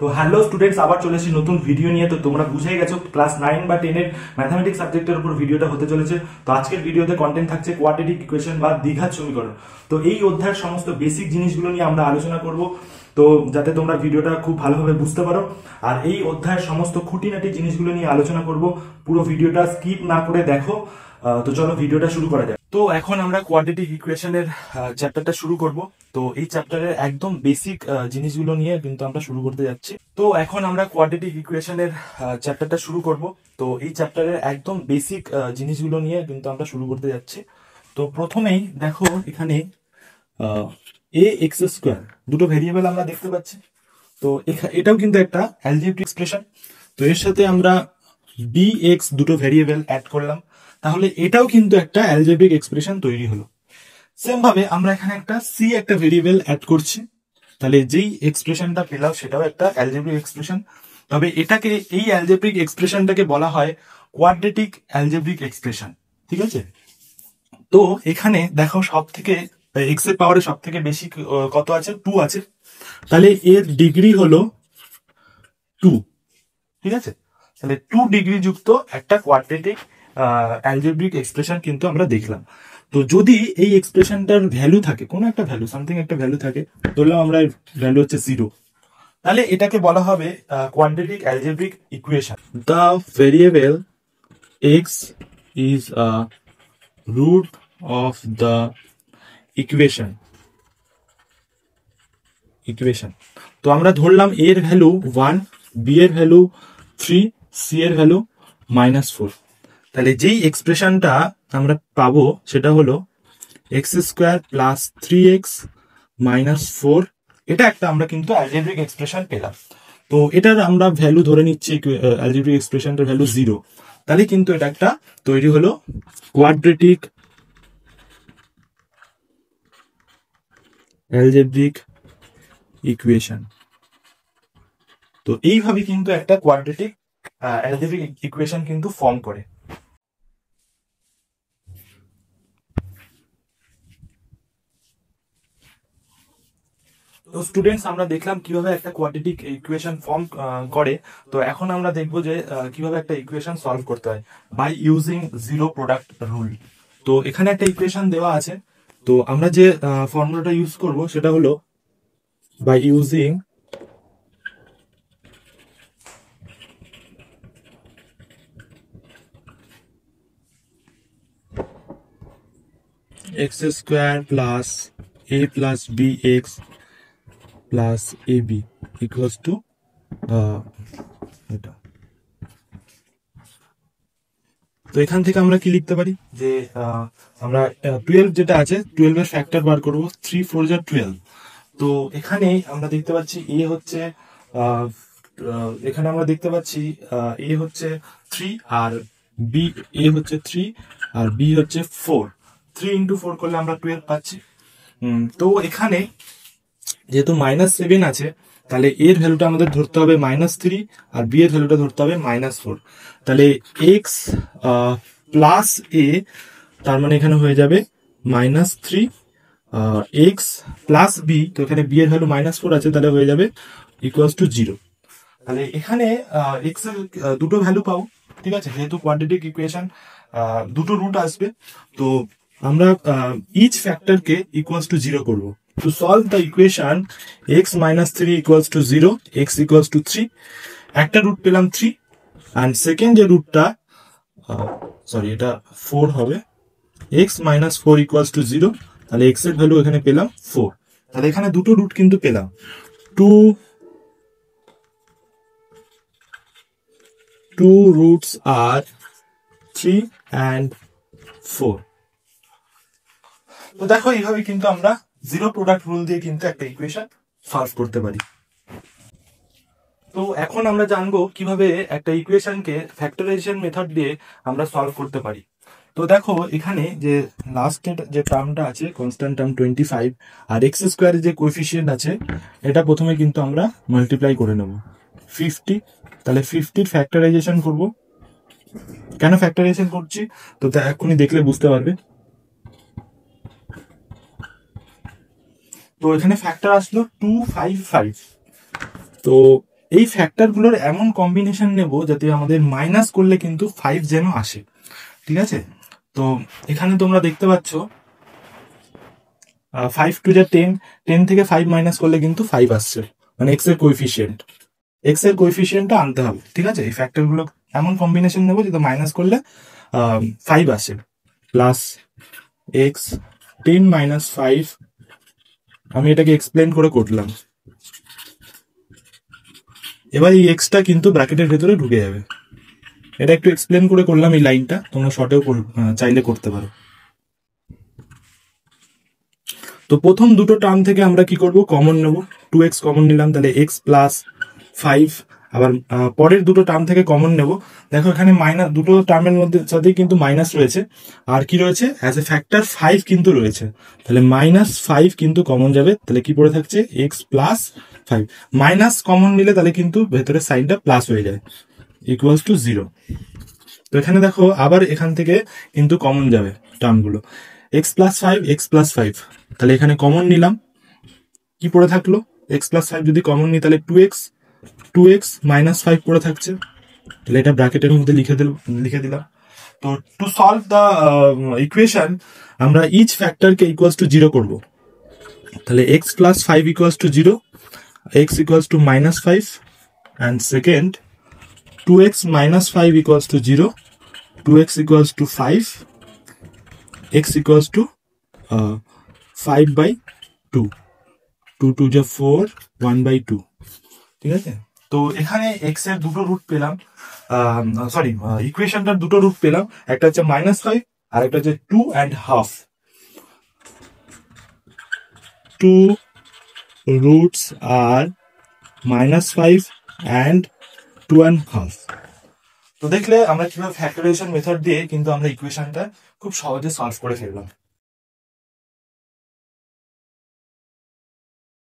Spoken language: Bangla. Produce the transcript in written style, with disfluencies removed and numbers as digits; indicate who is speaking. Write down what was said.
Speaker 1: তো হ্যালো স্টুডেন্টস, আবার চলে এসেছি নতুন ভিডিও নিয়ে। তো তোমরা বুঝেই গেছো ক্লাস 9 বা 10 এর ম্যাথমেটিক্স সাবজেক্টের উপর ভিডিওটা হতে চলেছে। তো আজকের ভিডিওতে কন্টেন্ট থাকছে কোয়াড্রেটিক ইকুয়েশন বা দ্বিঘাত সমীকরণ। তো এই অধ্যায়ের সমস্ত বেসিক জিনিসগুলো নিয়ে আমরা আলোচনা করব, তো যাতে তোমরা ভিডিওটা খুব ভালোভাবে বুঝতে পারো। আর এই অধ্যায়ের সমস্ত খুঁটিনাটি জিনিসগুলো নিয়ে আলোচনা করব। পুরো ভিডিওটা স্কিপ না করে দেখো। তো চলো ভিডিওটা শুরু করা যাক। তো এখন আমরা কোয়াড্রেটিক ইকুয়েশনের চ্যাপ্টারটা শুরু করব। তো এই চ্যাপ্টারের একদম বেসিক জিনিসগুলো নিয়ে কিন্তু আমরা শুরু করতে যাচ্ছি। তো এখন আমরা কোয়াড্রেটিক ইকুয়েশনের চ্যাপ্টারটা শুরু করব। তো এই চ্যাপ্টারের একদম বেসিক জিনিসগুলো নিয়ে কিন্তু আমরা শুরু করতে যাচ্ছি। তো প্রথমেই দেখো এখানে এ এক্স স্কোয়ার দুটো ভেরিয়েবল আমরা দেখতে পাচ্ছি। তো এটাও কিন্তু একটা অ্যালজেব্রিক এক্সপ্রেশন। তো এর সাথে আমরা বি এক্স দুটো ভেরিয়েবল অ্যাড করলাম, তাহলে এটাও কিন্তু একটা অ্যালজেব্রিক এক্সপ্রেশন তৈরি হলো। সেম ভাবে আমরা এখানে একটা ভেরিয়েবল অ্যাড করছি, তাহলে যেই এক্সপ্রেশনটা পেলাম সেটাও একটা অ্যালজেব্রিক এক্সপ্রেশন। তবে এই অ্যালজেব্রিক এক্সপ্রেশনটাকে বলা হয় কোয়াড্রেটিক অ্যালজেব্রিক এক্সপ্রেশন। ঠিক আছে, তো এখানে দেখো সব থেকে এক্স এর পাওয়ারে সব থেকে বেশি কত আছে? 2 আছে। তাহলে এর ডিগ্রি হলো 2। ঠিক আছে, তাহলে 2 ডিগ্রি যুক্ত একটা কোয়াড্রেটিক অ্যালজেব্রিক এক্সপ্রেশন কিন্তু আমরা দেখলাম। তো যদি এই এক্সপ্রেশনটার ভ্যালু থাকে, কোনো একটা ভ্যালু, সামথিং একটা ভ্যালু থাকে, ধরলাম আমরা ভ্যালু হচ্ছে 0, তাহলে এটাকে বলা হবে quadratic algebraic equation. The variable x is a root of the equation. তো আমরা ধরলাম এর ভ্যালু 1, বি এর ভ্যালু 3, সি এর ভ্যালু -4। তাহলে যেই এক্সপ্রেশনটা আমরা পাবো সেটা হলো এক্স স্কোয়ার প্লাস 3x -4। এটা একটা আমরা কিন্তু অ্যালজেব্রিক এক্সপ্রেশন পেলাম। তো এটার আমরা ভ্যালু ধরে নিচ্ছি, অ্যালজেব্রিক এক্সপ্রেশনটার ভ্যালু 0। তাহলে কিন্তু এটা একটা তৈরি হলো কোয়াড্রেটিক অ্যালজেব্রিক ইকুয়েশন। তো এইভাবে কিন্তু একটা কোয়াড্রেটিক অ্যালজেব্রিক ইকুয়েশন কিন্তু ফর্ম করে। তো স্টুডেন্টস, আমরা দেখলাম কিভাবে একটা কোয়াড্রেটিক ইকুয়েশন ফর্ম করে। তো এখন আমরা দেখবো যে কিভাবে একটা ইকুয়েশন সলভ করতে হয় by using zero product rule. তো এখানে একটা ইকুয়েশন দেওয়া আছে, তো আমরা যে ফর্মুলাটা ইউজ করব সেটা হলো by using x square plus a plus b x plus a b equals to এটা। তো এখান থেকে আমরা কি লিখতে পারি যে আমরা 12 যেটা আছে, 12 এর ফ্যাক্টর বার করবো। 3 4 যা 12। তো এখানে আমরা দেখতে পাচ্ছি এ হচ্ছে এখানে আমরা দেখতে পাচ্ছি এ হচ্ছে 3 আর বি, এ হচ্ছে 3 আর বি হচ্ছে 4। 3 ইন্টু 4 করলে আমরা 12 পাচ্ছি। তো এখানে যেহেতু -7 আছে, তাহলে এর ভ্যালুটা আমাদের ধরতে হবে -3 আর বি এর ভ্যালুটা ধরতে হবে -4। তাহলে এক্স প্লাস এ, তার মানে এখানে হয়ে যাবে -3 এক্স প্লাস বি। তো এখানে বি এর ভ্যালু -4 আছে, তাহলে হয়ে যাবে ইকুয়ালস টু 0। তাহলে এখানে এক্স এর দুটো ভ্যালু পাবো। ঠিক আছে, যেহেতু কোয়াড্রেটিক ইকুয়েশন দুটো রুট আসবে, তো আমরা ইচ ফ্যাক্টরকে ইকুয়ালস টু 0 করব। To solve the equation x minus 3 equals to 0, x equals to 3, একটা রুট পেলাম 3, and সেকেন্ড যে রুটটা এটা 4 হবে। x minus 4 equals to 0, তাহলে x এর ভ্যালু এখানে পেলাম 4। তাহলে এখানে দুটো রুট কিন্তু পেলাম, two roots are 3 and 4। তো দেখো এইভাবে কিন্তু আমরা জিরো প্রোডাক্ট রুল দিয়ে কিন্তু একটা ইকুয়েশন সলভ করতে পারি। তো এখন আমরা জানবো কিভাবে একটা ইকুয়েশনকে ফ্যাক্টরাইজেশন মেথড দিয়ে আমরা সলভ করতে পারি। তো দেখো এখানে যে লাস্টের যে টার্মটা আছে, কনস্ট্যান্ট টার্ম 25, আর এক্স স্কোয়ারের যে কোএফিসিয়েন্ট আছে, এটা প্রথমে কিন্তু আমরা মাল্টিপ্লাই করে নেব 50। তাহলে 50 ফ্যাক্টরাইজেশন করব। কেন ফ্যাক্টরাইজেশন করছি তো এখনই দেখলে বুঝতে পারবে। তো এখানে ফ্যাক্টর আসলো 255। তো এই ফ্যাক্টরগুলোর এমন কম্বিনেশন নেব যাতে আমাদের মাইনাস করলে কিন্তু 5 যেন আসে, ঠিক আছে। তো এখানে তোমরা দেখতে পাচ্ছ 5 টু যা 10, 10 থেকে 5 মাইনাস করলে কিন্তু 5 আসছে, মানে এক্স এর কোএফিসিয়েন্টটা আনতে হবে, ঠিক আছে। এই ফ্যাক্টরগুলো এমন কম্বিনেশন নেব যাতে মাইনাস করলে 5 আসে। প্লাস এক্স 10 মাইনাস 5, আমি এটাকে এক্সপ্লেন করে করলাম। এবার এই এক্সটা কিন্তু ব্র্যাকেটের ভেতরে ঢুকে যাবে। এটা একটু এক্সপ্লেন করে করলাম এই লাইনটা, তোমরা শর্টেও চাইলে করতে পারো। তো প্রথম দুটো টার্ম থেকে আমরা কি করব, কমন নেব। 2x কমন নিলাম, তাহলে x প্লাস 5। আবার পরের দুটো টার্ম থেকে কমন নেব। দেখো এখানে মাইনাস, দুটো টার্মের মধ্যে সাথেই কিন্তু মাইনাস রয়েছে, আর কি রয়েছে, অ্যাজ এ ফ্যাক্টর 5 কিন্তু রয়েছে। তাহলে -5 কিন্তু কমন যাবে, তাহলে কি পড়ে থাকছে, x প্লাস 5। মাইনাস কমন নিলে তাহলে কিন্তু ভেতরের সাইনটা প্লাস হয়ে যায়, ইকুয়ালস টু 0। তো এখানে দেখো আবার এখান থেকে কিন্তু কমন যাবে টার্মগুলো, x প্লাস 5, x প্লাস 5। তাহলে এখানে কমন নিলাম, কি পড়ে থাকলো, x প্লাস 5 যদি কমন নিই তাহলে 2x মাইনাস 5 পড়ে থাকছে। তাহলে এটা ব্র্যাকেটের মধ্যে লিখে দিলাম। তো টু সলভ দ্য ইকুয়েশন আমরা ইচ ফ্যাক্টরকে ইকুয়ালস টু 0 করব। তাহলে x plus 5 equals to 0, x equals to -5, and second 2x minus 5 equals to 0, 2x equals to 5, x equals to 5 by 2, 2 2 যা 4, 1 by 2, ঠিক আছে। তো এখানে x এর দুটো রুট পেলাম, সরি ইকুয়েশনটার দুটো রুট পেলাম, একটা হচ্ছে -5 আর একটা হচ্ছে 2.5। 2 roots are -5 and 2.5। তো দেখলে আমরা কিভাবে ফ্যাক্টরাইজেশন মেথড দিয়ে কিন্তু আমরা ইকুয়েশনটা খুব সহজে সলভ করে ফেললাম।